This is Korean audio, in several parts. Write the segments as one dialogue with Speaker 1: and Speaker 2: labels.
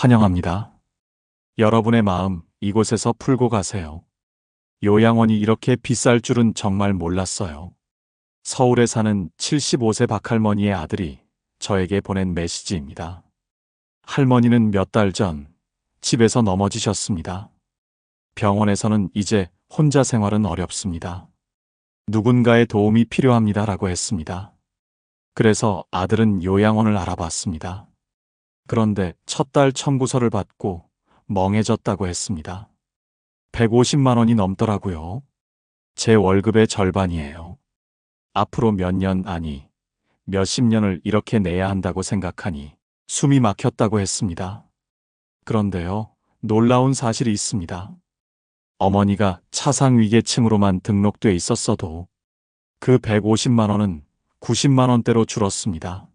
Speaker 1: 환영합니다. 여러분의 마음 이곳에서 풀고 가세요. 요양원이 이렇게 비쌀 줄은 정말 몰랐어요. 서울에 사는 75세 박할머니의 아들이 저에게 보낸 메시지입니다. 할머니는 몇 달 전 집에서 넘어지셨습니다. 병원에서는 이제 혼자 생활은 어렵습니다. 누군가의 도움이 필요합니다라고 했습니다. 그래서 아들은 요양원을 알아봤습니다. 그런데 첫 달 청구서를 받고 멍해졌다고 했습니다. 150만 원이 넘더라고요. 제 월급의 절반이에요. 앞으로 몇 년 아니 몇십 년을 이렇게 내야 한다고 생각하니 숨이 막혔다고 했습니다. 그런데요, 놀라운 사실이 있습니다. 어머니가 차상위계층으로만 등록돼 있었어도 그 150만 원은 90만 원대로 줄었습니다.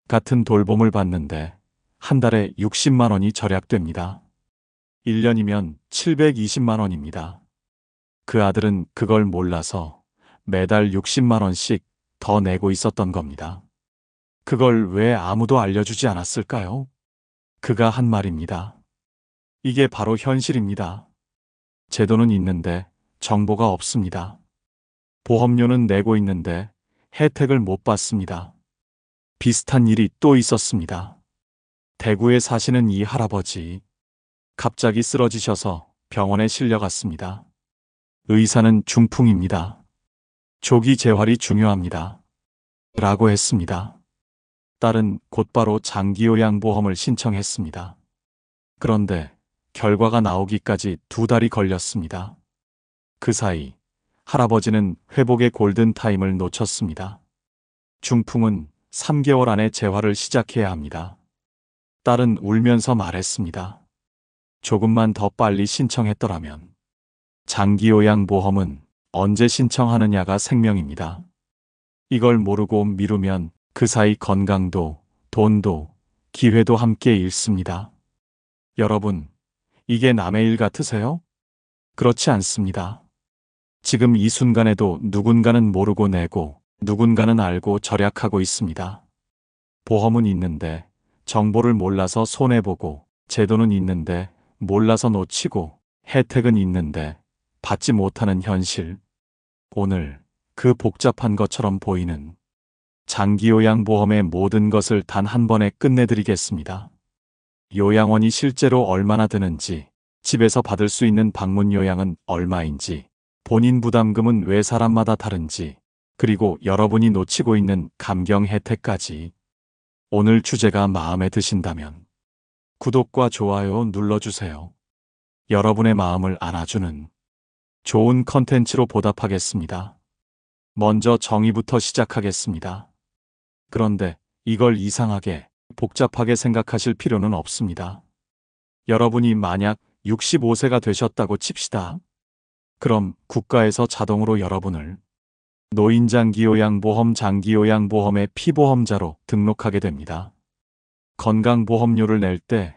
Speaker 1: 같은 돌봄을 받는데 한 달에 60만 원이 절약됩니다. 1년이면 720만 원입니다. 그 아들은 그걸 몰라서 매달 60만 원씩 더 내고 있었던 겁니다. 그걸 왜 아무도 알려주지 않았을까요? 그가 한 말입니다. 이게 바로 현실입니다. 제도는 있는데 정보가 없습니다. 보험료는 내고 있는데 혜택을 못 받습니다. 비슷한 일이 또 있었습니다. 대구에 사시는 이 할아버지, 갑자기 쓰러지셔서 병원에 실려갔습니다. 의사는 중풍입니다. 조기 재활이 중요합니다. 라고 했습니다. 딸은 곧바로 장기요양보험을 신청했습니다. 그런데 결과가 나오기까지 2달이 걸렸습니다. 그 사이 할아버지는 회복의 골든타임을 놓쳤습니다. 중풍은 3개월 안에 재활을 시작해야 합니다. 딸은 울면서 말했습니다. 조금만 더 빨리 신청했더라면. 장기요양보험은 언제 신청하느냐가 생명입니다. 이걸 모르고 미루면 그 사이 건강도, 돈도, 기회도 함께 잃습니다. 여러분, 이게 남의 일 같으세요? 그렇지 않습니다. 지금 이 순간에도 누군가는 모르고 내고 누군가는 알고 절약하고 있습니다. 보험은 있는데 정보를 몰라서 손해보고, 제도는 있는데 몰라서 놓치고, 혜택은 있는데 받지 못하는 현실. 오늘 그 복잡한 것처럼 보이는 장기요양보험의 모든 것을 단 한 번에 끝내드리겠습니다. 요양원이 실제로 얼마나 드는지, 집에서 받을 수 있는 방문 요양은 얼마인지, 본인 부담금은 왜 사람마다 다른지, 그리고 여러분이 놓치고 있는 감경 혜택까지. 오늘 주제가 마음에 드신다면 구독과 좋아요 눌러주세요. 여러분의 마음을 안아주는 좋은 컨텐츠로 보답하겠습니다. 먼저 정의부터 시작하겠습니다. 그런데 이걸 이상하게, 복잡하게 생각하실 필요는 없습니다. 여러분이 만약 65세가 되셨다고 칩시다. 그럼 국가에서 자동으로 여러분을 노인장기요양보험 장기요양보험의 피보험자로 등록하게 됩니다. 건강보험료를 낼 때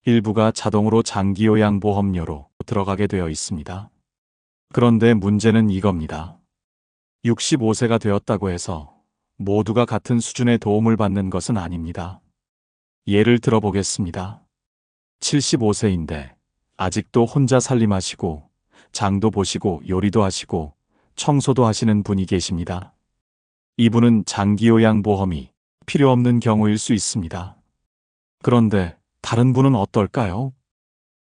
Speaker 1: 일부가 자동으로 장기요양보험료로 들어가게 되어 있습니다. 그런데 문제는 이겁니다. 65세가 되었다고 해서 모두가 같은 수준의 도움을 받는 것은 아닙니다. 예를 들어보겠습니다. 75세인데 아직도 혼자 살림하시고 장도 보시고 요리도 하시고 청소도 하시는 분이 계십니다. 이분은 장기요양보험이 필요 없는 경우일 수 있습니다. 그런데 다른 분은 어떨까요?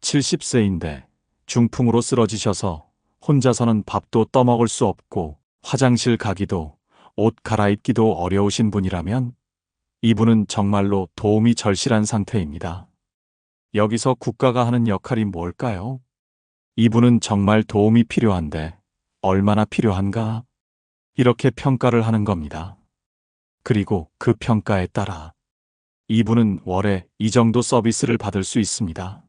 Speaker 1: 70세인데 중풍으로 쓰러지셔서 혼자서는 밥도 떠먹을 수 없고 화장실 가기도 옷 갈아입기도 어려우신 분이라면 이분은 정말로 도움이 절실한 상태입니다. 여기서 국가가 하는 역할이 뭘까요? 이분은 정말 도움이 필요한데 얼마나 필요한가? 이렇게 평가를 하는 겁니다. 그리고 그 평가에 따라 이분은 월에 이 정도 서비스를 받을 수 있습니다.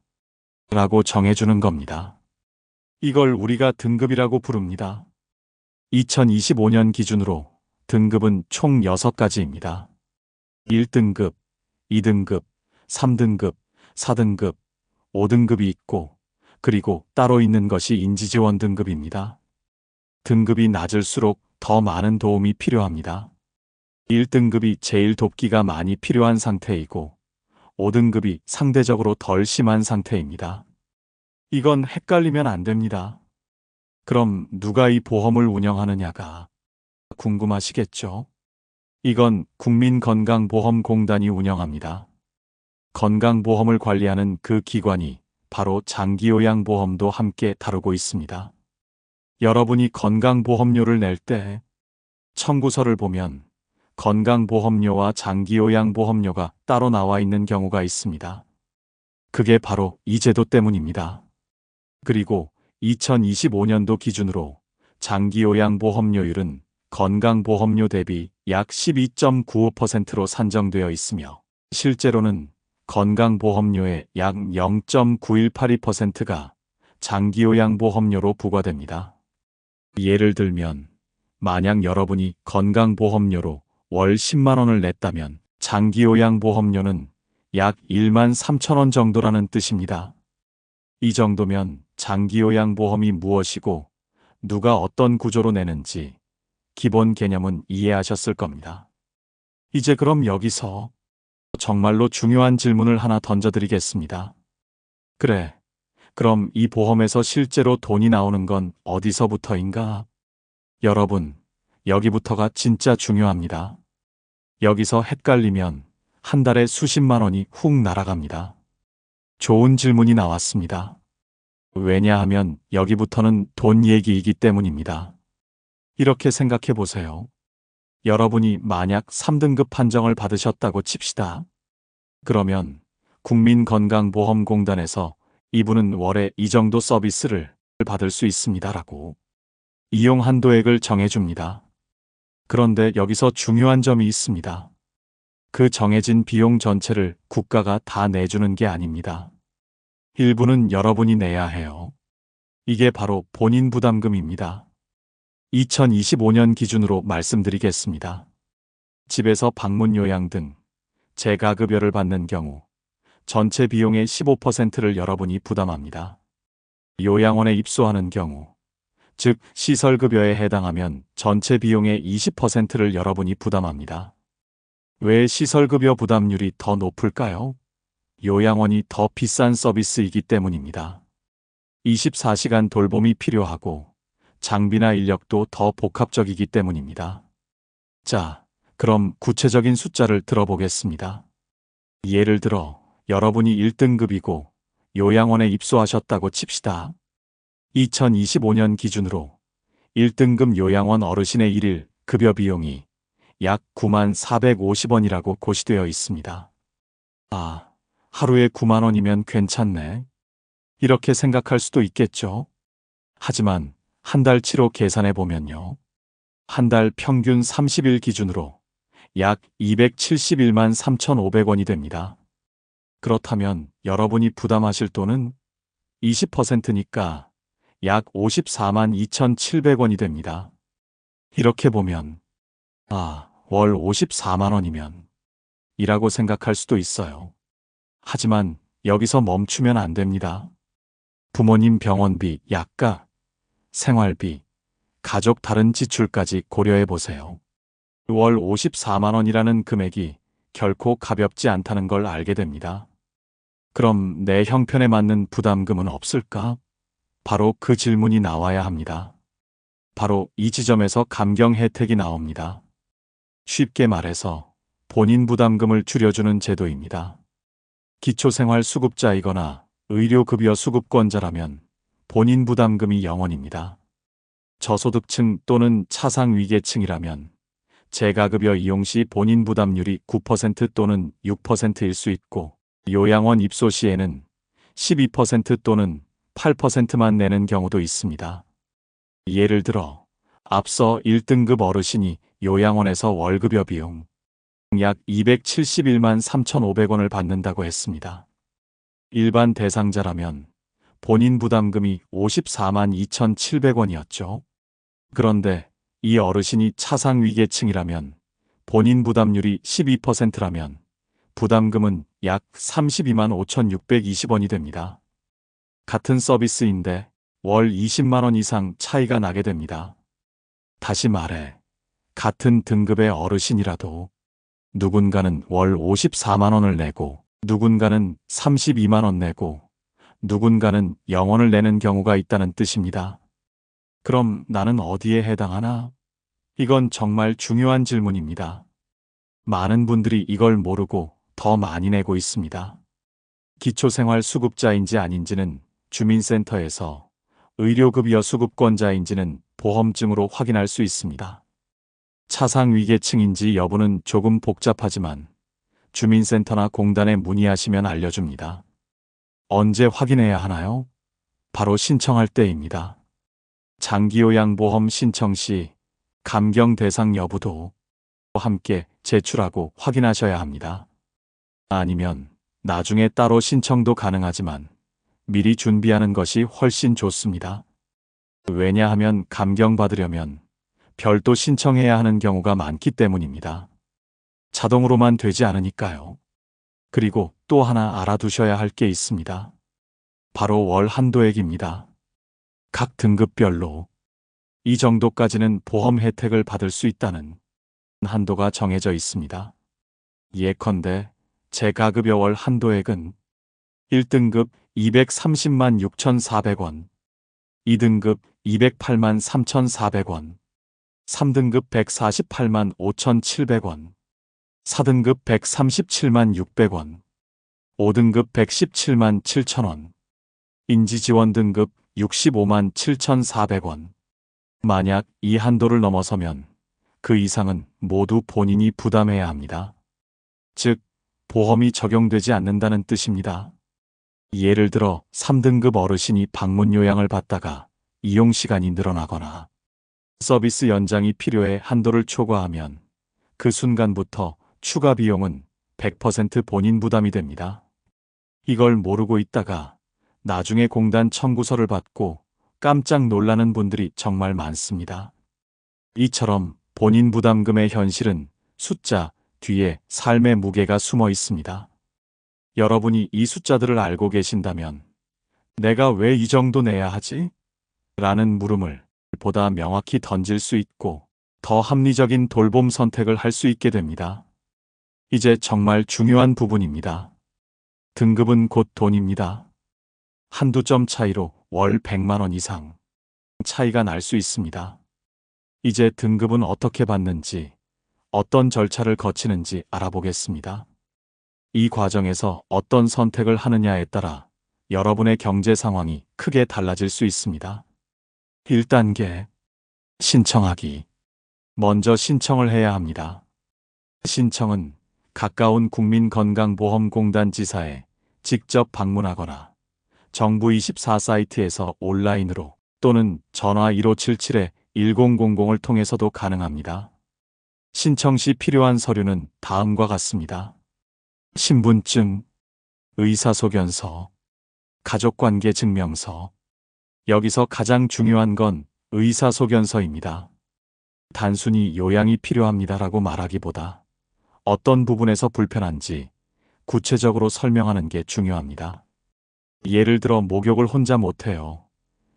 Speaker 1: 라고 정해주는 겁니다. 이걸 우리가 등급이라고 부릅니다. 2025년 기준으로 등급은 총 6가지입니다. 1등급, 2등급, 3등급, 4등급, 5등급이 있고, 그리고 따로 있는 것이 인지지원 등급입니다. 등급이 낮을수록 더 많은 도움이 필요합니다. 1등급이 제일 돕기가 많이 필요한 상태이고, 5등급이 상대적으로 덜 심한 상태입니다. 이건 헷갈리면 안 됩니다. 그럼 누가 이 보험을 운영하느냐가 궁금하시겠죠? 이건 국민건강보험공단이 운영합니다. 건강보험을 관리하는 그 기관이 바로 장기요양보험도 함께 다루고 있습니다. 여러분이 건강보험료를 낼 때 청구서를 보면 건강보험료와 장기요양보험료가 따로 나와 있는 경우가 있습니다. 그게 바로 이 제도 때문입니다. 그리고 2025년도 기준으로 장기요양보험료율은 건강보험료 대비 약 12.95%로 산정되어 있으며 실제로는 건강보험료의 약 0.9182%가 장기요양보험료로 부과됩니다. 예를 들면 만약 여러분이 건강보험료로 월 10만 원을 냈다면 장기요양보험료는 약 1만 3천 원 정도라는 뜻입니다. 이 정도면 장기요양보험이 무엇이고 누가 어떤 구조로 내는지 기본 개념은 이해하셨을 겁니다. 이제 그럼 여기서 정말로 중요한 질문을 하나 던져드리겠습니다. 그래, 그럼 이 보험에서 실제로 돈이 나오는 건 어디서부터인가? 여러분, 여기부터가 진짜 중요합니다. 여기서 헷갈리면 한 달에 수십만 원이 훅 날아갑니다. 좋은 질문이 나왔습니다. 왜냐하면 여기부터는 돈 얘기이기 때문입니다. 이렇게 생각해 보세요. 여러분이 만약 3등급 판정을 받으셨다고 칩시다. 그러면 국민건강보험공단에서 이분은 월에 이 정도 서비스를 받을 수 있습니다라고 이용 한도액을 정해줍니다. 그런데 여기서 중요한 점이 있습니다. 그 정해진 비용 전체를 국가가 다 내주는 게 아닙니다. 일부는 여러분이 내야 해요. 이게 바로 본인 부담금입니다. 2025년 기준으로 말씀드리겠습니다. 집에서 방문 요양 등 재가급여를 받는 경우 전체 비용의 15%를 여러분이 부담합니다. 요양원에 입소하는 경우, 즉 시설급여에 해당하면 전체 비용의 20%를 여러분이 부담합니다. 왜 시설급여 부담률이 더 높을까요? 요양원이 더 비싼 서비스이기 때문입니다. 24시간 돌봄이 필요하고 장비나 인력도 더 복합적이기 때문입니다. 자, 그럼 구체적인 숫자를 들어보겠습니다. 예를 들어 여러분이 1등급이고 요양원에 입소하셨다고 칩시다. 2025년 기준으로 1등급 요양원 어르신의 1일 급여 비용이 약 9만 450원이라고 고시되어 있습니다. 아, 하루에 9만 원이면 괜찮네. 이렇게 생각할 수도 있겠죠. 하지만 한 달치로 계산해 보면요. 한 달 평균 30일 기준으로 약 271만 3,500원이 됩니다. 그렇다면 여러분이 부담하실 돈은 20%니까 약 54만 2,700원이 됩니다. 이렇게 보면 월 54만 원이면 이라고 생각할 수도 있어요. 하지만 여기서 멈추면 안 됩니다. 부모님 병원비, 약가, 생활비, 가족 다른 지출까지 고려해 보세요. 월 54만 원이라는 금액이 결코 가볍지 않다는 걸 알게 됩니다. 그럼 내 형편에 맞는 부담금은 없을까? 바로 그 질문이 나와야 합니다. 바로 이 지점에서 감경 혜택이 나옵니다. 쉽게 말해서 본인 부담금을 줄여주는 제도입니다. 기초생활수급자이거나 의료급여 수급권자라면 본인 부담금이 0원입니다. 저소득층 또는 차상위계층이라면 재가급여 이용 시 본인 부담률이 9% 또는 6%일 수 있고 요양원 입소 시에는 12% 또는 8%만 내는 경우도 있습니다. 예를 들어 앞서 1등급 어르신이 요양원에서 월급여 비용 약 271만 3,500원을 받는다고 했습니다. 일반 대상자라면 본인 부담금이 54만 2,700원이었죠. 그런데 이 어르신이 차상위계층이라면 본인 부담률이 12%라면 부담금은 약 32만 5,620원이 됩니다. 같은 서비스인데 월 20만 원 이상 차이가 나게 됩니다. 다시 말해, 같은 등급의 어르신이라도 누군가는 월 54만 원을 내고 누군가는 32만 원 내고 누군가는 0원을 내는 경우가 있다는 뜻입니다. 그럼 나는 어디에 해당하나? 이건 정말 중요한 질문입니다. 많은 분들이 이걸 모르고 더 많이 내고 있습니다. 기초생활 수급자인지 아닌지는 주민센터에서, 의료급여 수급권자인지는 보험증으로 확인할 수 있습니다. 차상위계층인지 여부는 조금 복잡하지만 주민센터나 공단에 문의하시면 알려줍니다. 언제 확인해야 하나요? 바로 신청할 때입니다. 장기요양보험 신청 시 감경 대상 여부도 함께 제출하고 확인하셔야 합니다. 아니면 나중에 따로 신청도 가능하지만 미리 준비하는 것이 훨씬 좋습니다. 왜냐하면 감경받으려면 별도 신청해야 하는 경우가 많기 때문입니다. 자동으로만 되지 않으니까요. 그리고 또 하나 알아두셔야 할 게 있습니다. 바로 월 한도액입니다. 각 등급별로 이 정도까지는 보험 혜택을 받을 수 있다는 한도가 정해져 있습니다. 예컨대 제 가급여 월 한도액은 1등급 230만 6,400원, 2등급 208만 3,400원, 3등급 148만 5,700원, 4등급 137만 600원, 5등급 117만 7,000원, 인지지원 등급 65만 7,400원. 만약 이 한도를 넘어서면 그 이상은 모두 본인이 부담해야 합니다. 즉, 보험이 적용되지 않는다는 뜻입니다. 예를 들어 3등급 어르신이 방문 요양을 받다가 이용 시간이 늘어나거나 서비스 연장이 필요해 한도를 초과하면 그 순간부터 추가 비용은 100% 본인 부담이 됩니다. 이걸 모르고 있다가 나중에 공단 청구서를 받고 깜짝 놀라는 분들이 정말 많습니다. 이처럼 본인 부담금의 현실은 숫자 뒤에 삶의 무게가 숨어 있습니다. 여러분이 이 숫자들을 알고 계신다면 내가 왜 이 정도 내야 하지? 라는 물음을 보다 명확히 던질 수 있고 더 합리적인 돌봄 선택을 할 수 있게 됩니다. 이제 정말 중요한 부분입니다. 등급은 곧 돈입니다. 한두 점 차이로 월 100만 원 이상 차이가 날 수 있습니다. 이제 등급은 어떻게 받는지, 어떤 절차를 거치는지 알아보겠습니다. 이 과정에서 어떤 선택을 하느냐에 따라 여러분의 경제 상황이 크게 달라질 수 있습니다. 1단계, 신청하기. 먼저 신청을 해야 합니다. 신청은 가까운 국민건강보험공단 지사에 직접 방문하거나 정부24 사이트에서 온라인으로 또는 전화 1577-1000을 통해서도 가능합니다. 신청 시 필요한 서류는 다음과 같습니다. 신분증, 의사소견서, 가족관계 증명서. 여기서 가장 중요한 건 의사소견서입니다. 단순히 요양이 필요합니다라고 말하기보다 어떤 부분에서 불편한지 구체적으로 설명하는 게 중요합니다. 예를 들어 목욕을 혼자 못해요.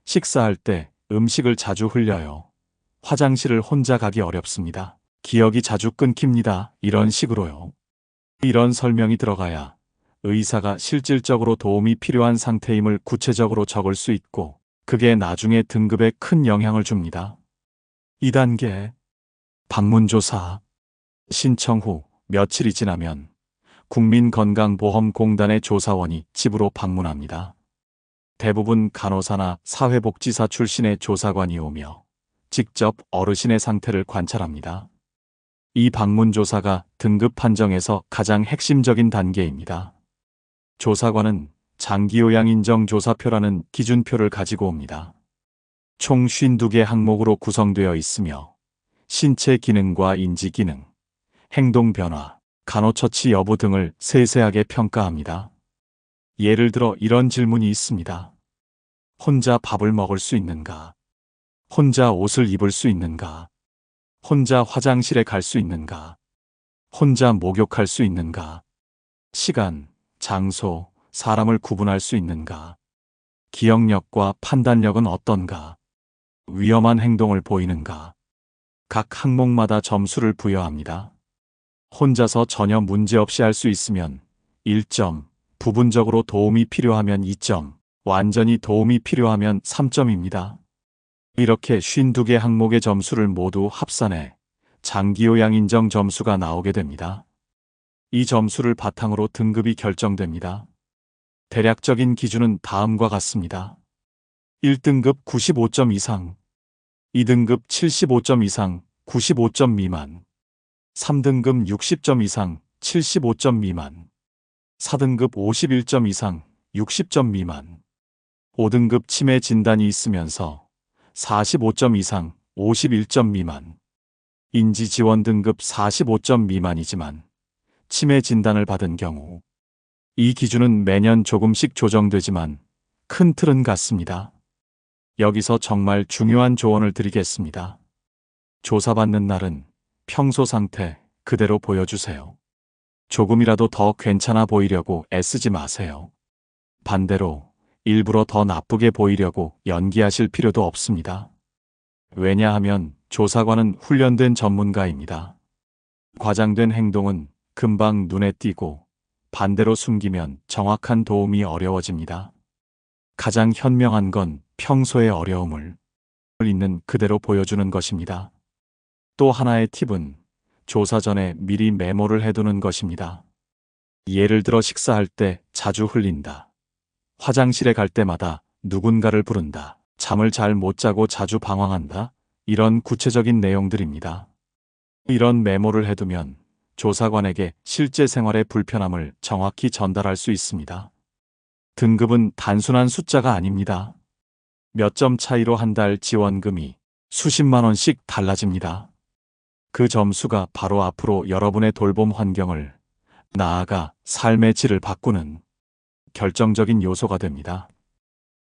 Speaker 1: 식사할 때 음식을 자주 흘려요. 화장실을 혼자 가기 어렵습니다. 기억이 자주 끊깁니다. 이런 식으로요. 이런 설명이 들어가야 의사가 실질적으로 도움이 필요한 상태임을 구체적으로 적을 수 있고 그게 나중에 등급에 큰 영향을 줍니다. 2단계, 방문조사. 신청 후 며칠이 지나면 국민건강보험공단의 조사원이 집으로 방문합니다. 대부분 간호사나 사회복지사 출신의 조사관이 오며 직접 어르신의 상태를 관찰합니다. 이 방문조사가 등급 판정에서 가장 핵심적인 단계입니다. 조사관은 장기요양 인정조사표라는 기준표를 가지고 옵니다. 총 52개 항목으로 구성되어 있으며 신체 기능과 인지 기능, 행동 변화, 간호처치 여부 등을 세세하게 평가합니다. 예를 들어 이런 질문이 있습니다. 혼자 밥을 먹을 수 있는가? 혼자 옷을 입을 수 있는가? 혼자 화장실에 갈 수 있는가? 혼자 목욕할 수 있는가? 시간, 장소, 사람을 구분할 수 있는가? 기억력과 판단력은 어떤가? 위험한 행동을 보이는가? 각 항목마다 점수를 부여합니다. 혼자서 전혀 문제없이 할 수 있으면 1점, 부분적으로 도움이 필요하면 2점, 완전히 도움이 필요하면 3점입니다. 이렇게 52개 항목의 점수를 모두 합산해 장기요양 인정 점수가 나오게 됩니다. 이 점수를 바탕으로 등급이 결정됩니다. 대략적인 기준은 다음과 같습니다. 1등급 95점 이상, 2등급 75점 이상, 95점 미만, 3등급 60점 이상, 75점 미만, 4등급 51점 이상, 60점 미만, 5등급 치매 진단이 있으면서 45점 이상, 51점 미만, 인지지원 등급 45점 미만이지만 치매 진단을 받은 경우, 이 기준은 매년 조금씩 조정되지만 큰 틀은 같습니다. 여기서 정말 중요한 조언을 드리겠습니다. 조사받는 날은 평소 상태 그대로 보여주세요. 조금이라도 더 괜찮아 보이려고 애쓰지 마세요. 반대로 일부러 더 나쁘게 보이려고 연기하실 필요도 없습니다. 왜냐하면 조사관은 훈련된 전문가입니다. 과장된 행동은 금방 눈에 띄고 반대로 숨기면 정확한 도움이 어려워집니다. 가장 현명한 건 평소의 어려움을 있는 그대로 보여주는 것입니다. 또 하나의 팁은 조사 전에 미리 메모를 해두는 것입니다. 예를 들어 식사할 때 자주 흘린다. 화장실에 갈 때마다 누군가를 부른다. 잠을 잘 못 자고 자주 방황한다. 이런 구체적인 내용들입니다. 이런 메모를 해두면 조사관에게 실제 생활의 불편함을 정확히 전달할 수 있습니다. 등급은 단순한 숫자가 아닙니다. 몇 점 차이로 한 달 지원금이 수십만 원씩 달라집니다. 그 점수가 바로 앞으로 여러분의 돌봄 환경을, 나아가 삶의 질을 바꾸는 결정적인 요소가 됩니다.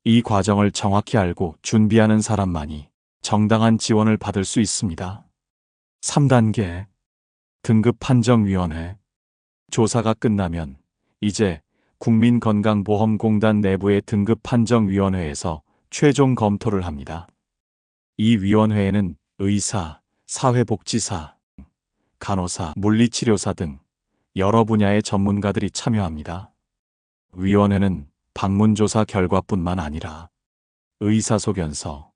Speaker 1: 이 과정을 정확히 알고 준비하는 사람만이 정당한 지원을 받을 수 있습니다. 3단계 등급판정위원회. 조사가 끝나면 이제 국민건강보험공단 내부의 등급판정위원회에서 최종 검토를 합니다. 이 위원회에는 의사, 사회복지사, 간호사, 물리치료사 등 여러 분야의 전문가들이 참여합니다. 위원회는 방문조사 결과뿐만 아니라 의사소견서,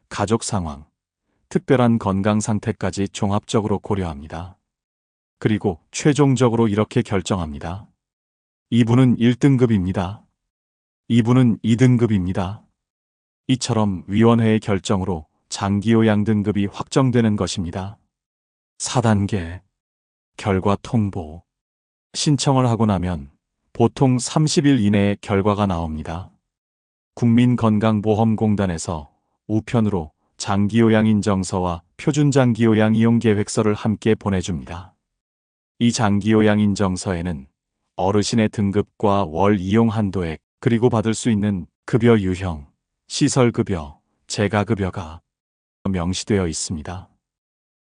Speaker 1: 가족 상황, 특별한 건강 상태까지 종합적으로 고려합니다. 그리고 최종적으로 이렇게 결정합니다. 이분은 1등급입니다. 이분은 2등급입니다. 이처럼 위원회의 결정으로 장기요양 등급이 확정되는 것입니다. 4단계 결과 통보. 신청을 하고 나면 보통 30일 이내에 결과가 나옵니다. 국민건강보험공단에서 우편으로 장기요양 인정서와 표준장기요양 이용계획서를 함께 보내줍니다. 이 장기요양 인정서에는 어르신의 등급과 월 이용 한도액, 그리고 받을 수 있는 급여 유형, 시설급여, 재가급여가 명시되어 있습니다.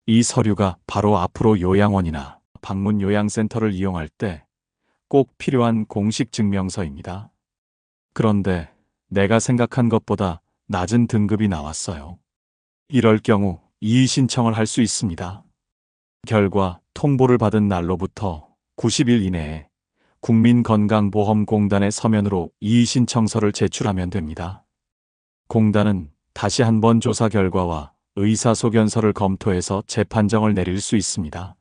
Speaker 1: 이 서류가 바로 앞으로 요양원이나 방문요양센터를 이용할 때 꼭 필요한 공식 증명서입니다. 그런데 내가 생각한 것보다 낮은 등급이 나왔어요. 이럴 경우 이의 신청을 할 수 있습니다. 결과 통보를 받은 날로부터 90일 이내에 국민건강보험공단의 서면으로 이의 신청서를 제출하면 됩니다. 공단은 다시 한번 조사 결과와 의사소견서를 검토해서 재판정을 내릴 수 있습니다.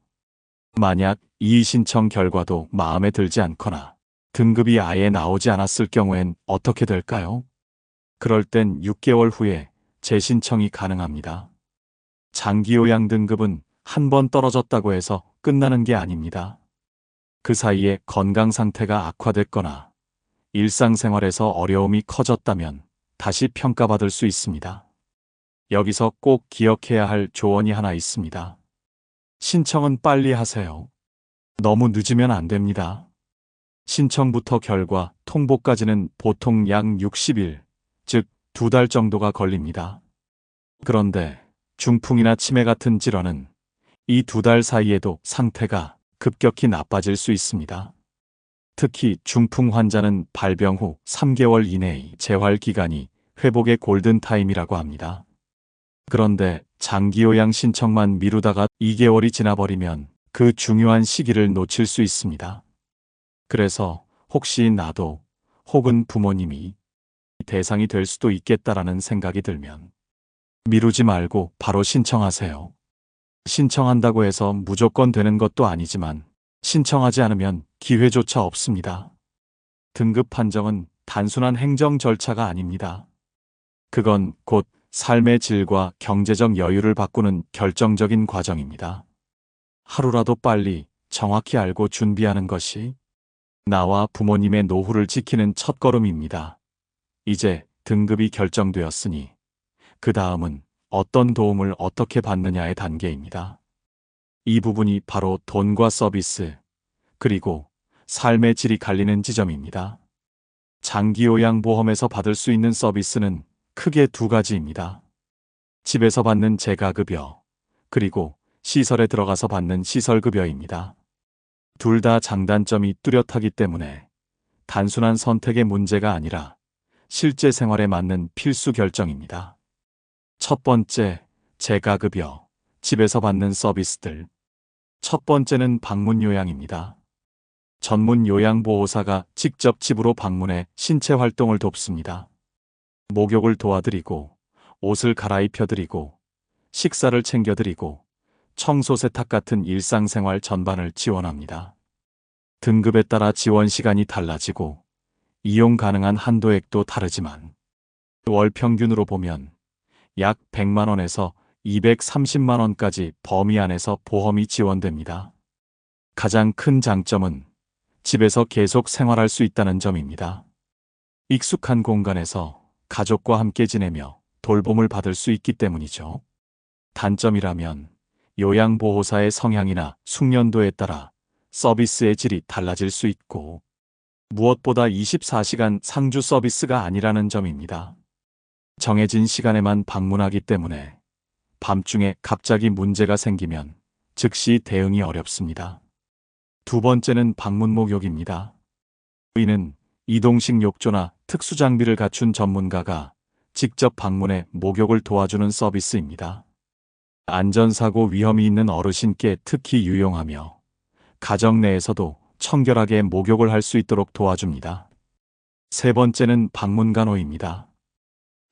Speaker 1: 만약 이의 신청 결과도 마음에 들지 않거나 등급이 아예 나오지 않았을 경우엔 어떻게 될까요? 그럴 땐 6개월 후에 재신청이 가능합니다. 장기요양 등급은 한 번 떨어졌다고 해서 끝나는 게 아닙니다. 그 사이에 건강 상태가 악화됐거나 일상생활에서 어려움이 커졌다면 다시 평가받을 수 있습니다. 여기서 꼭 기억해야 할 조언이 하나 있습니다. 신청은 빨리 하세요. 너무 늦으면 안 됩니다. 신청부터 결과, 통보까지는 보통 약 60일, 즉 2달 정도가 걸립니다. 그런데 중풍이나 치매 같은 질환은 이 2달 사이에도 상태가 급격히 나빠질 수 있습니다. 특히 중풍 환자는 발병 후 3개월 이내의 재활 기간이 회복의 골든타임이라고 합니다. 그런데 장기요양 신청만 미루다가 2개월이 지나버리면 그 중요한 시기를 놓칠 수 있습니다. 그래서 혹시 나도 혹은 부모님이 대상이 될 수도 있겠다라는 생각이 들면 미루지 말고 바로 신청하세요. 신청한다고 해서 무조건 되는 것도 아니지만 신청하지 않으면 기회조차 없습니다. 등급 판정은 단순한 행정 절차가 아닙니다. 그건 곧 삶의 질과 경제적 여유를 바꾸는 결정적인 과정입니다. 하루라도 빨리 정확히 알고 준비하는 것이 나와 부모님의 노후를 지키는 첫걸음입니다. 이제 등급이 결정되었으니 그 다음은 어떤 도움을 어떻게 받느냐의 단계입니다. 이 부분이 바로 돈과 서비스, 그리고 삶의 질이 갈리는 지점입니다. 장기요양보험에서 받을 수 있는 서비스는 크게 두 가지입니다. 집에서 받는 재가급여, 그리고 시설에 들어가서 받는 시설급여입니다. 둘 다 장단점이 뚜렷하기 때문에 단순한 선택의 문제가 아니라 실제 생활에 맞는 필수 결정입니다. 첫 번째, 재가급여, 집에서 받는 서비스들. 첫 번째는 방문 요양입니다. 전문 요양보호사가 직접 집으로 방문해 신체 활동을 돕습니다. 목욕을 도와드리고, 옷을 갈아입혀드리고, 식사를 챙겨드리고, 청소 세탁 같은 일상생활 전반을 지원합니다. 등급에 따라 지원 시간이 달라지고, 이용 가능한 한도액도 다르지만, 월 평균으로 보면 약 100만 원에서 230만 원까지 범위 안에서 보험이 지원됩니다. 가장 큰 장점은 집에서 계속 생활할 수 있다는 점입니다. 익숙한 공간에서 가족과 함께 지내며 돌봄을 받을 수 있기 때문이죠. 단점이라면 요양보호사의 성향이나 숙련도에 따라 서비스의 질이 달라질 수 있고, 무엇보다 24시간 상주 서비스가 아니라는 점입니다. 정해진 시간에만 방문하기 때문에 밤중에 갑자기 문제가 생기면 즉시 대응이 어렵습니다. 두 번째는 방문 목욕입니다. 이는 이동식 욕조나 특수 장비를 갖춘 전문가가 직접 방문해 목욕을 도와주는 서비스입니다. 안전사고 위험이 있는 어르신께 특히 유용하며 가정 내에서도 청결하게 목욕을 할 수 있도록 도와줍니다. 세 번째는 방문간호입니다.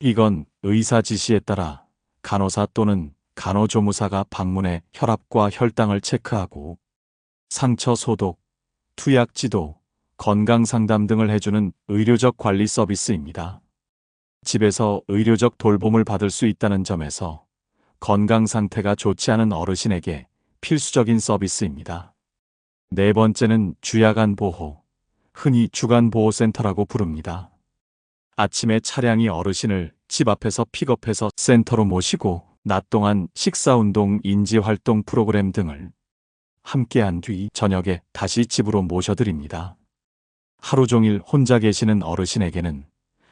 Speaker 1: 이건 의사 지시에 따라 간호사 또는 간호조무사가 방문해 혈압과 혈당을 체크하고 상처 소독, 투약 지도, 건강 상담 등을 해주는 의료적 관리 서비스입니다. 집에서 의료적 돌봄을 받을 수 있다는 점에서 건강 상태가 좋지 않은 어르신에게 필수적인 서비스입니다. 네 번째는 주야간 보호, 흔히 주간보호센터라고 부릅니다. 아침에 차량이 어르신을 집 앞에서 픽업해서 센터로 모시고 낮 동안 식사운동, 인지활동 프로그램 등을 함께한 뒤 저녁에 다시 집으로 모셔드립니다. 하루 종일 혼자 계시는 어르신에게는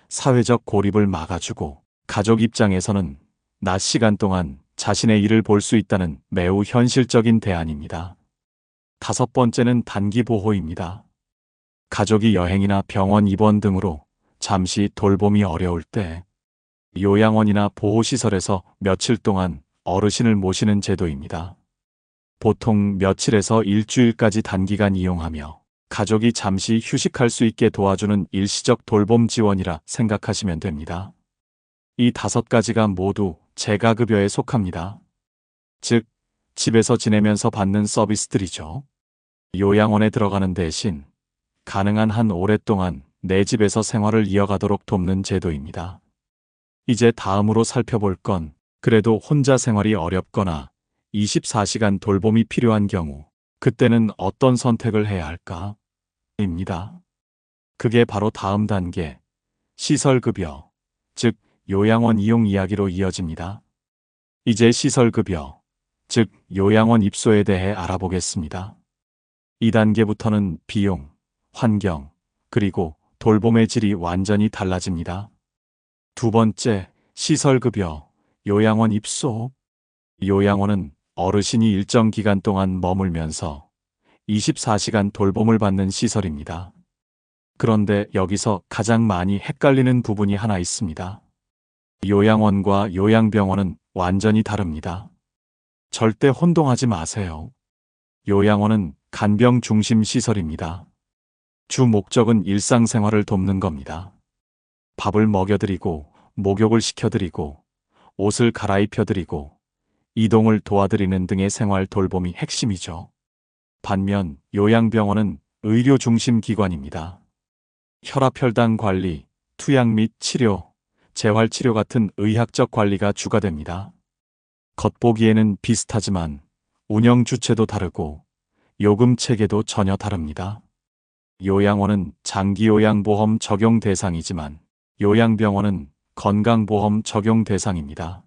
Speaker 1: 사회적 고립을 막아주고, 가족 입장에서는 낮 시간 동안 자신의 일을 볼 수 있다는 매우 현실적인 대안입니다. 다섯 번째는 단기 보호입니다. 가족이 여행이나 병원 입원 등으로 잠시 돌봄이 어려울 때 요양원이나 보호시설에서 며칠 동안 어르신을 모시는 제도입니다. 보통 며칠에서 일주일까지 단기간 이용하며 가족이 잠시 휴식할 수 있게 도와주는 일시적 돌봄 지원이라 생각하시면 됩니다. 이 다섯 가지가 모두 재가급여에 속합니다. 즉, 집에서 지내면서 받는 서비스들이죠. 요양원에 들어가는 대신 가능한 한 오랫동안 내 집에서 생활을 이어가도록 돕는 제도입니다. 이제 다음으로 살펴볼 건 그래도 혼자 생활이 어렵거나 24시간 돌봄이 필요한 경우, 그때는 어떤 선택을 해야 할까? 입니다. 그게 바로 다음 단계, 시설급여, 즉 요양원 이용 이야기로 이어집니다. 이제 시설급여, 즉 요양원 입소에 대해 알아보겠습니다. 이 단계부터는 비용, 환경, 그리고 돌봄의 질이 완전히 달라집니다. 두 번째, 시설급여, 요양원 입소. 요양원은 어르신이 일정 기간 동안 머물면서 24시간 돌봄을 받는 시설입니다. 그런데 여기서 가장 많이 헷갈리는 부분이 하나 있습니다. 요양원과 요양병원은 완전히 다릅니다. 절대 혼동하지 마세요. 요양원은 간병 중심 시설입니다. 주 목적은 일상생활을 돕는 겁니다. 밥을 먹여드리고, 목욕을 시켜드리고, 옷을 갈아입혀드리고, 이동을 도와드리는 등의 생활 돌봄이 핵심이죠. 반면 요양병원은 의료 중심 기관입니다. 혈압 혈당 관리, 투약 및 치료, 재활치료 같은 의학적 관리가 주가 됩니다. 겉보기에는 비슷하지만 운영 주체도 다르고 요금 체계도 전혀 다릅니다. 요양원은 장기요양보험 적용 대상이지만 요양병원은 건강보험 적용 대상입니다.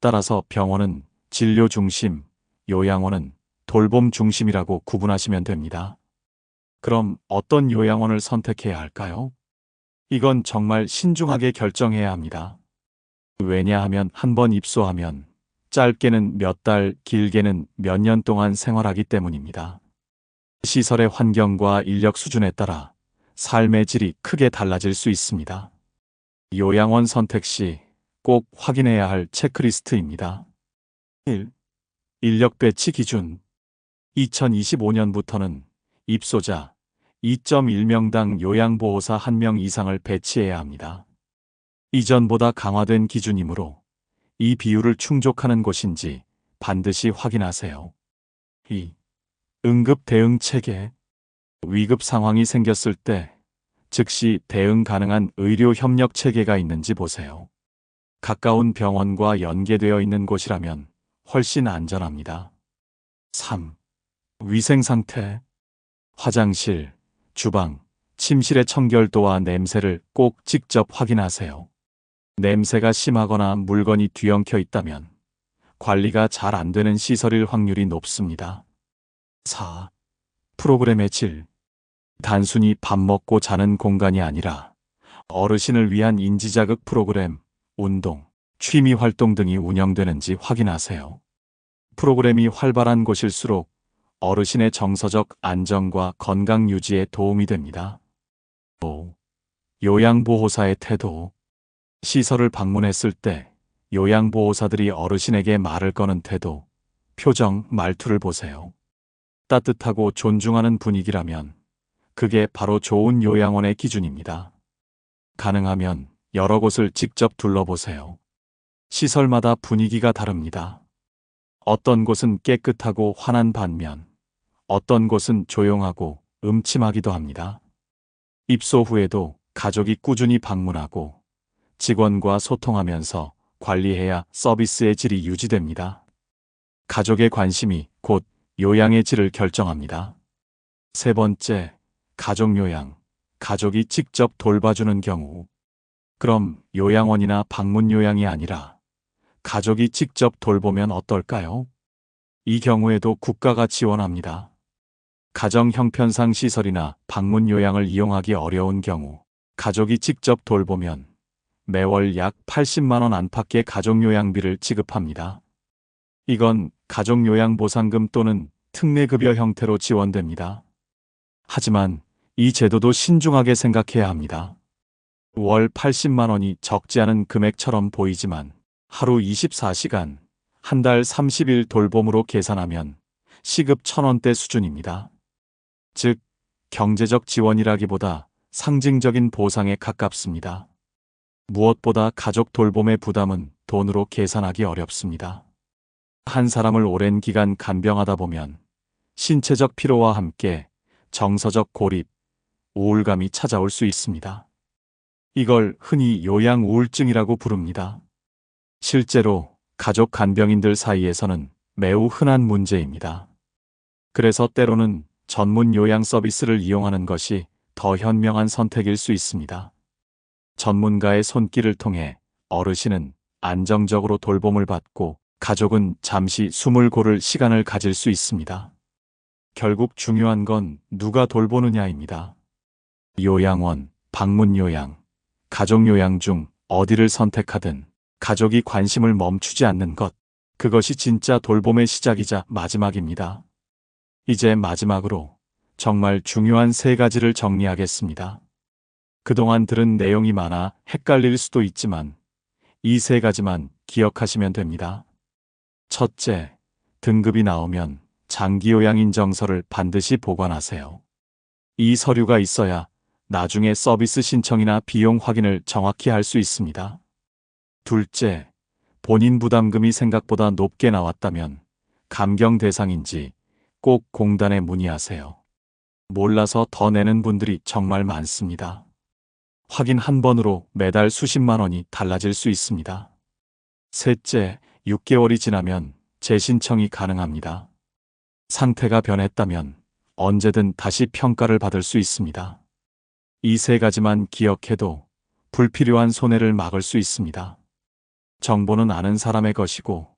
Speaker 1: 따라서 병원은 진료 중심, 요양원은 돌봄 중심이라고 구분하시면 됩니다. 그럼 어떤 요양원을 선택해야 할까요? 이건 정말 신중하게 결정해야 합니다. 왜냐하면 한번 입소하면 짧게는 몇 달, 길게는 몇 년 동안 생활하기 때문입니다. 시설의 환경과 인력 수준에 따라 삶의 질이 크게 달라질 수 있습니다. 요양원 선택 시 꼭 확인해야 할 체크리스트입니다. 1. 인력 배치 기준. 2025년부터는 입소자 2.1명당 요양보호사 1명 이상을 배치해야 합니다. 이전보다 강화된 기준이므로 이 비율을 충족하는 곳인지 반드시 확인하세요. 2. 응급 대응 체계. 위급 상황이 생겼을 때 즉시 대응 가능한 의료 협력 체계가 있는지 보세요. 가까운 병원과 연계되어 있는 곳이라면 훨씬 안전합니다. 3. 위생 상태. 화장실, 주방, 침실의 청결도와 냄새를 꼭 직접 확인하세요. 냄새가 심하거나 물건이 뒤엉켜 있다면 관리가 잘 안 되는 시설일 확률이 높습니다. 4. 프로그램의 질. 단순히 밥 먹고 자는 공간이 아니라 어르신을 위한 인지자극 프로그램, 운동, 취미 활동 등이 운영되는지 확인하세요. 프로그램이 활발한 곳일수록 어르신의 정서적 안정과 건강 유지에 도움이 됩니다. 5. 요양보호사의 태도. 시설을 방문했을 때 요양보호사들이 어르신에게 말을 거는 태도, 표정, 말투를 보세요. 따뜻하고 존중하는 분위기라면 그게 바로 좋은 요양원의 기준입니다. 가능하면 여러 곳을 직접 둘러보세요. 시설마다 분위기가 다릅니다. 어떤 곳은 깨끗하고 환한 반면 어떤 곳은 조용하고 음침하기도 합니다. 입소 후에도 가족이 꾸준히 방문하고 직원과 소통하면서 관리해야 서비스의 질이 유지됩니다. 가족의 관심이 곧 요양의 질을 결정합니다. 세 번째, 가족요양. 가족이 직접 돌봐주는 경우. 그럼 요양원이나 방문요양이 아니라 가족이 직접 돌보면 어떨까요? 이 경우에도 국가가 지원합니다. 가정 형편상 시설이나 방문요양을 이용하기 어려운 경우 가족이 직접 돌보면 매월 약 80만 원 안팎의 가족요양비를 지급합니다. 이건 가족요양보상금 또는 특례급여 형태로 지원됩니다. 하지만 이 제도도 신중하게 생각해야 합니다. 월 80만 원이 적지 않은 금액처럼 보이지만 하루 24시간, 한 달 30일 돌봄으로 계산하면 시급 1,000원대 수준입니다. 즉, 경제적 지원이라기보다 상징적인 보상에 가깝습니다. 무엇보다 가족 돌봄의 부담은 돈으로 계산하기 어렵습니다. 한 사람을 오랜 기간 간병하다 보면 신체적 피로와 함께 정서적 고립, 우울감이 찾아올 수 있습니다. 이걸 흔히 요양 우울증이라고 부릅니다. 실제로 가족 간병인들 사이에서는 매우 흔한 문제입니다. 그래서 때로는 전문 요양 서비스를 이용하는 것이 더 현명한 선택일 수 있습니다. 전문가의 손길을 통해 어르신은 안정적으로 돌봄을 받고 가족은 잠시 숨을 고를 시간을 가질 수 있습니다. 결국 중요한 건 누가 돌보느냐입니다. 요양원, 방문요양, 가족요양 중 어디를 선택하든 가족이 관심을 멈추지 않는 것, 그것이 진짜 돌봄의 시작이자 마지막입니다. 이제 마지막으로 정말 중요한 3가지를 정리하겠습니다. 그동안 들은 내용이 많아 헷갈릴 수도 있지만 이 3가지만 기억하시면 됩니다. 첫째, 등급이 나오면 장기요양 인정서를 반드시 보관하세요. 이 서류가 있어야 나중에 서비스 신청이나 비용 확인을 정확히 할 수 있습니다. 둘째, 본인 부담금이 생각보다 높게 나왔다면 감경 대상인지 꼭 공단에 문의하세요. 몰라서 더 내는 분들이 정말 많습니다. 확인 한 번으로 매달 수십만 원이 달라질 수 있습니다. 셋째, 6개월이 지나면 재신청이 가능합니다. 상태가 변했다면 언제든 다시 평가를 받을 수 있습니다. 이 세 가지만 기억해도 불필요한 손해를 막을 수 있습니다. 정보는 아는 사람의 것이고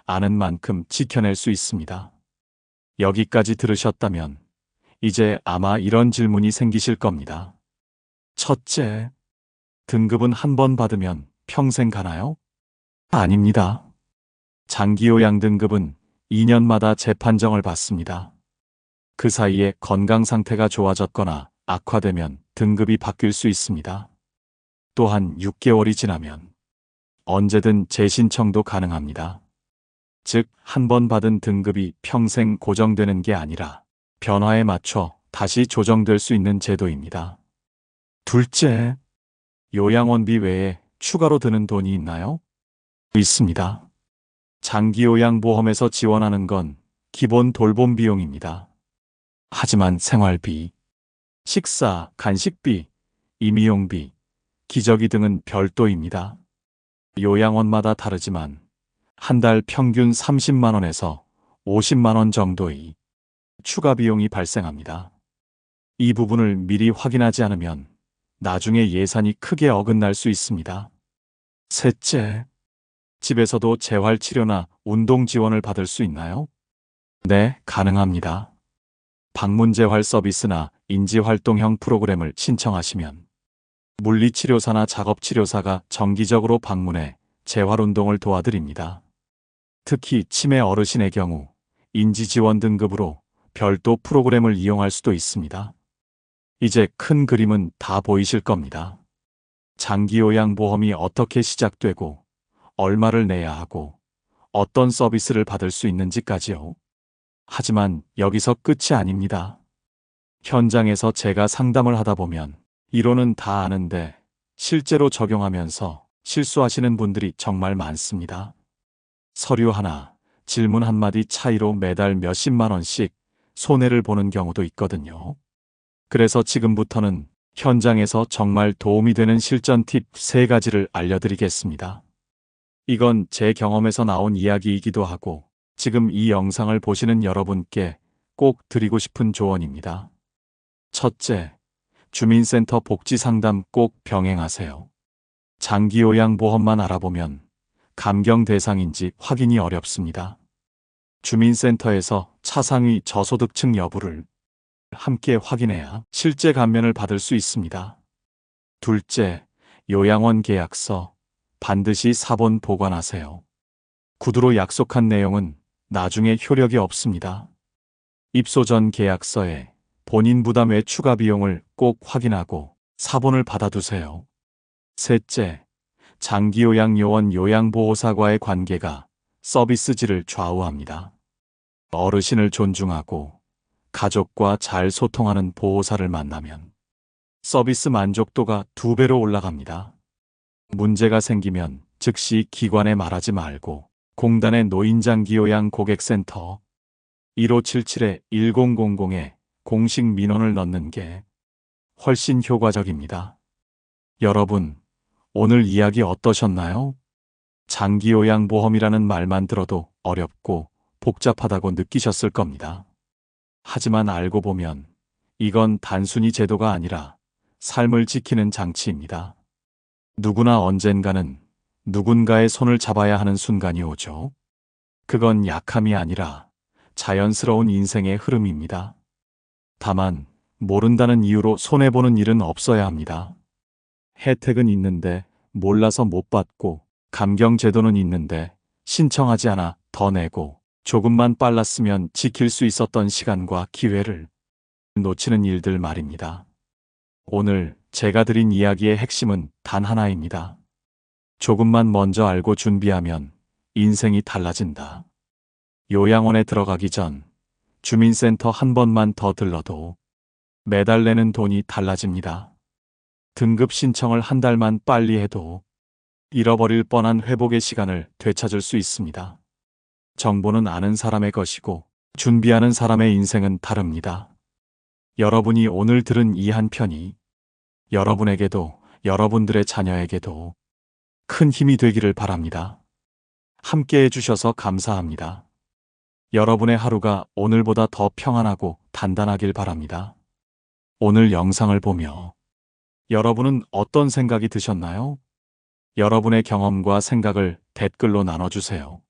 Speaker 1: 아는 만큼 지켜낼 수 있습니다. 여기까지 들으셨다면 이제 아마 이런 질문이 생기실 겁니다. 첫째, 등급은 한 번 받으면 평생 가나요? 아닙니다. 장기요양 등급은 2년마다 재판정을 받습니다. 그 사이에 건강 상태가 좋아졌거나 악화되면 등급이 바뀔 수 있습니다. 또한 6개월이 지나면 언제든 재신청도 가능합니다. 즉, 한 번 받은 등급이 평생 고정되는 게 아니라 변화에 맞춰 다시 조정될 수 있는 제도입니다. 둘째, 요양원비 외에 추가로 드는 돈이 있나요? 있습니다. 장기요양보험에서 지원하는 건 기본 돌봄 비용입니다. 하지만 생활비, 식사, 간식비, 임의용비, 기저귀 등은 별도입니다. 요양원마다 다르지만 한 달 평균 30만 원에서 50만 원 정도의 추가 비용이 발생합니다. 이 부분을 미리 확인하지 않으면 나중에 예산이 크게 어긋날 수 있습니다. 셋째, 집에서도 재활치료나 운동 지원을 받을 수 있나요? 네, 가능합니다. 방문재활 서비스나 인지활동형 프로그램을 신청하시면 물리치료사나 작업치료사가 정기적으로 방문해 재활운동을 도와드립니다. 특히 치매 어르신의 경우 인지지원 등급으로 별도 프로그램을 이용할 수도 있습니다. 이제 큰 그림은 다 보이실 겁니다. 장기요양보험이 어떻게 시작되고 얼마를 내야 하고 어떤 서비스를 받을 수 있는지까지요. 하지만 여기서 끝이 아닙니다. 현장에서 제가 상담을 하다 보면 이론은 다 아는데 실제로 적용하면서 실수하시는 분들이 정말 많습니다. 서류 하나, 질문 한마디 차이로 매달 몇십만 원씩 손해를 보는 경우도 있거든요. 그래서 지금부터는 현장에서 정말 도움이 되는 실전 팁 3가지를 알려드리겠습니다. 이건 제 경험에서 나온 이야기이기도 하고 지금 이 영상을 보시는 여러분께 꼭 드리고 싶은 조언입니다. 첫째, 주민센터 복지상담 꼭 병행하세요. 장기요양보험만 알아보면 감경 대상인지 확인이 어렵습니다. 주민센터에서 차상위 저소득층 여부를 함께 확인해야 실제 감면을 받을 수 있습니다. 둘째, 요양원 계약서 반드시 사본 보관하세요. 구두로 약속한 내용은 나중에 효력이 없습니다. 입소 전 계약서에 본인 부담 외 추가 비용을 꼭 확인하고 사본을 받아두세요. 셋째, 장기요양요원 요양보호사과의 관계가 서비스 질을 좌우합니다. 어르신을 존중하고 가족과 잘 소통하는 보호사를 만나면 서비스 만족도가 2배로 올라갑니다. 문제가 생기면 즉시 기관에 말하지 말고 공단의 노인장기요양 고객센터 1577-1000에 공식 민원을 넣는 게 훨씬 효과적입니다. 여러분, 오늘 이야기 어떠셨나요? 장기요양보험이라는 말만 들어도 어렵고 복잡하다고 느끼셨을 겁니다. 하지만 알고 보면 이건 단순히 제도가 아니라 삶을 지키는 장치입니다. 누구나 언젠가는 누군가의 손을 잡아야 하는 순간이 오죠. 그건 약함이 아니라 자연스러운 인생의 흐름입니다. 다만 모른다는 이유로 손해보는 일은 없어야 합니다. 혜택은 있는데 몰라서 못 받고 감경제도는 있는데 신청하지 않아 더 내고 조금만 빨랐으면 지킬 수 있었던 시간과 기회를 놓치는 일들 말입니다. 오늘 제가 드린 이야기의 핵심은 단 하나입니다. 조금만 먼저 알고 준비하면 인생이 달라진다. 요양원에 들어가기 전 주민센터 한 번만 더 들러도 매달 내는 돈이 달라집니다. 등급 신청을 한 달만 빨리 해도 잃어버릴 뻔한 회복의 시간을 되찾을 수 있습니다. 정보는 아는 사람의 것이고 준비하는 사람의 인생은 다릅니다. 여러분이 오늘 들은 이 한 편이 여러분에게도 여러분들의 자녀에게도 큰 힘이 되기를 바랍니다. 함께 해주셔서 감사합니다. 여러분의 하루가 오늘보다 더 평안하고 단단하길 바랍니다. 오늘 영상을 보며 여러분은 어떤 생각이 드셨나요? 여러분의 경험과 생각을 댓글로 나눠주세요.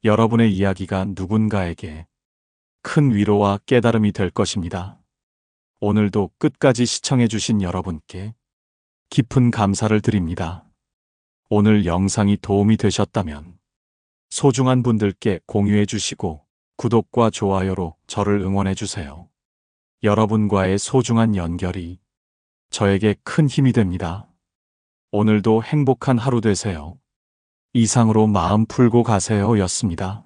Speaker 1: 여러분의 이야기가 누군가에게 큰 위로와 깨달음이 될 것입니다. 오늘도 끝까지 시청해주신 여러분께 깊은 감사를 드립니다. 오늘 영상이 도움이 되셨다면 소중한 분들께 공유해 주시고 구독과 좋아요로 저를 응원해 주세요. 여러분과의 소중한 연결이 저에게 큰 힘이 됩니다. 오늘도 행복한 하루 되세요. 이상으로 마음 풀고 가세요 였습니다.